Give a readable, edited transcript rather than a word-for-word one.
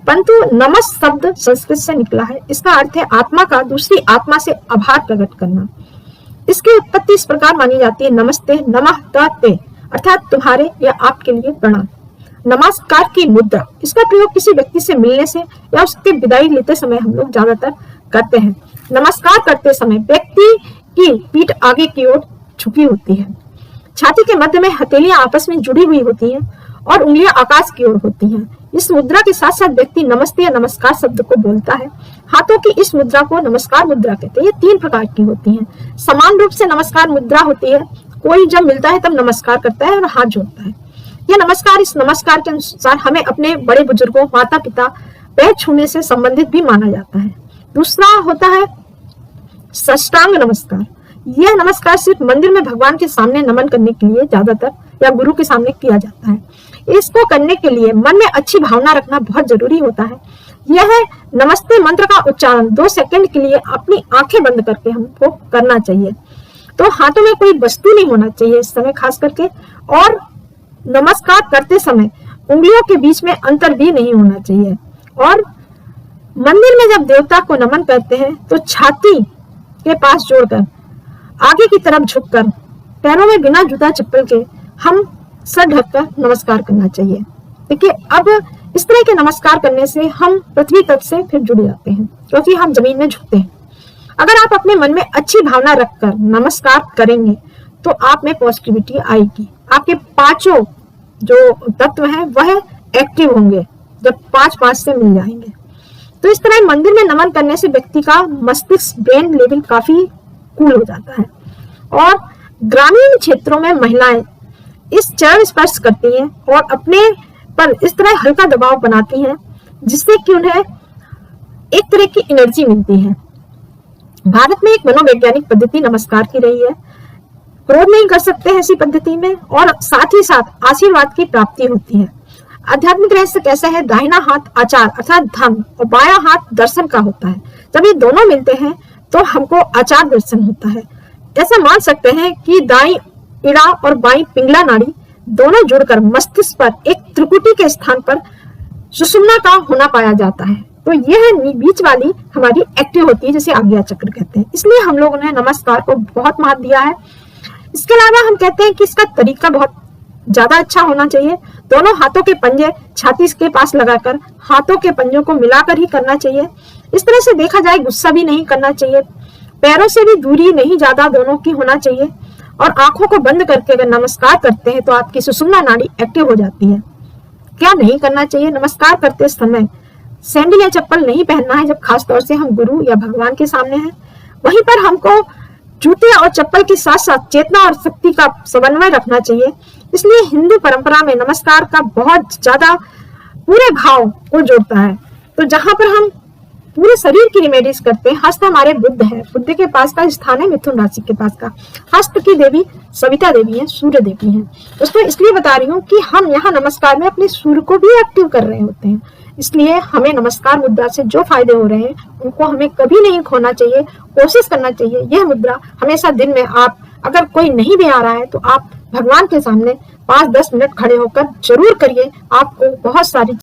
परंतु नमस् शब्द संस्कृत से निकला है। इसका अर्थ है आत्मा का दूसरी आत्मा से आभार प्रकट करना। इसकी उत्पत्ति इस प्रकार मानी जाती है, नमस्ते नमः ते, अर्थात तुम्हारे या आपके लिए प्रणाम। नमस्कार की मुद्रा, इसका प्रयोग किसी व्यक्ति से मिलने से या उसके विदाई लेते समय हम लोग ज्यादातर करते हैं। नमस्कार करते समय व्यक्ति की पीठ आगे की ओर झुकी होती है, छाती के मध्य में हथेलियां आपस में जुड़ी हुई होती हैं और उंगलियां आकाश की ओर होती हैं। इस मुद्रा के साथ साथ व्यक्ति नमस्ते या नमस्कार शब्द को बोलता है। हाथों की इस मुद्रा को नमस्कार मुद्रा कहते हैं। ये 3 प्रकार की होती हैं। समान रूप से नमस्कार मुद्रा होती है, कोई जब मिलता है तब नमस्कार करता है और हाथ जोड़ता है। यह नमस्कार, इस नमस्कार के अनुसार हमें अपने बड़े बुजुर्गों, माता पिता, पैर छूने से संबंधित भी माना जाता है। दूसरा होता है साष्टांग नमस्कार। यह नमस्कार सिर्फ मंदिर में भगवान के सामने नमन करने के लिए ज्यादातर या गुरु के सामने किया जाता है। इसको करने के लिए मन में अच्छी भावना रखना बहुत जरूरी होता है। यह नमस्ते मंत्र का उच्चारण 2 सेकंड के लिए अपनी आंखें बंद करके हमको करना चाहिए। तो हाथों में कोई वस्तु नहीं होना चाहिए इस समय खास करके, और नमस्कार करते समय उंगलियों के बीच में अंतर भी नहीं होना चाहिए। और मंदिर में जब देवता को नमन करते हैं तो छाती के पास जोड़कर आगे की तरफ झुककर पैरों में बिना जूता चप्पल के हम सर ढककर नमस्कार करना चाहिए। देखिए, अब इस तरह के नमस्कार करने से हम पृथ्वी तत्व से फिर जुड़ जाते हैं, क्योंकि हम जमीन में झुकते हैं। अगर आप अपने मन में अच्छी भावना रखकर नमस्कार करेंगे तो आप में पॉजिटिविटी आएगी। आपके 5 जो तत्व हैं वह एक्टिव होंगे जब 5 से मिल जाएंगे। तो इस तरह मंदिर में नमन करने से व्यक्ति का मस्तिष्क, ब्रेन लेवल काफी कूल हो जाता है। और ग्रामीण क्षेत्रों में महिलाएं इस चरण स्पर्श करती हैं और अपने पर इस तरह हल्का दबाव बनाती हैं जिससे कि उन्हें एक तरह की एनर्जी मिलती है। भारत में एक मनोवैज्ञानिक पद्धति नमस्कार की रही है। क्रोध नहीं कर सकते हैं ऐसी पद्धति में, और साथ ही साथ आशीर्वाद की प्राप्ति होती है। आध्यात्मिक रहस्य कैसा है, दाहिना हाथ आचार अर्थात धन और बायां हाथ दर्शन का होता है। जब ये दोनों मिलते हैं तो हमको आचार दर्शन होता है। ऐसा मान सकते हैं कि दाई इड़ा और बाई पिंगला नाड़ी दोनों जुड़कर मस्तिष्क पर एक त्रिकुटी के स्थान पर सुषुम्ना का होना पाया जाता है। तो यह बीच वाली हमारी एक्टिव होती है, जिसे आज्ञा चक्र कहते हैं। इसलिए हम लोगों ने नमस्कार को बहुत महत्व दिया है। इसके अलावा हम कहते हैं कि इसका तरीका बहुत ज्यादा अच्छा होना चाहिए। दोनों हाथों के पंजे छाती के पास लगाकर हाथों के पंजों को मिलाकर ही करना चाहिए। इस तरह से देखा जाए गुस्सा भी नहीं करना चाहिए, पैरों से भी दूरी नहीं ज्यादा दोनों की होना चाहिए। और आंखों को बंद करके अगर नमस्कार करते हैं तो आपकी सुषुम्ना नाड़ी एक्टिव हो जाती है। क्या नहीं करना चाहिए, नमस्कार करते समय सैंडल या चप्पल नहीं पहनना है जब खास तौर से हम गुरु या भगवान के सामने हैं। वहीं पर हमको जूते और चप्पल के साथ साथ चेतना और शक्ति का समन्वय रखना चाहिए। इसलिए हिंदू परंपरा में नमस्कार का बहुत ज्यादा पूरे भाव को जोड़ता है। तो जहां पर हम पूरे शरीर की रेमेडीज करते हैं, हस्त हमारे बुद्ध है, बुद्ध के पास का स्थान है मिथुन राशि के पास का। हस्त की देवी सविता देवी है, सूर्य देवी है। उसको इसलिए बता रही हूँ कि हम यहाँ नमस्कार में अपने सूर्य को भी एक्टिव कर रहे होते हैं। इसलिए हमें नमस्कार मुद्रा से जो फायदे हो रहे हैं उनको हमें कभी नहीं खोना चाहिए, कोशिश करना चाहिए। यह मुद्रा हमेशा दिन में आप अगर कोई नहीं भी आ रहा है तो आप भगवान के सामने 5-10 मिनट खड़े होकर जरूर करिए। आपको बहुत सारी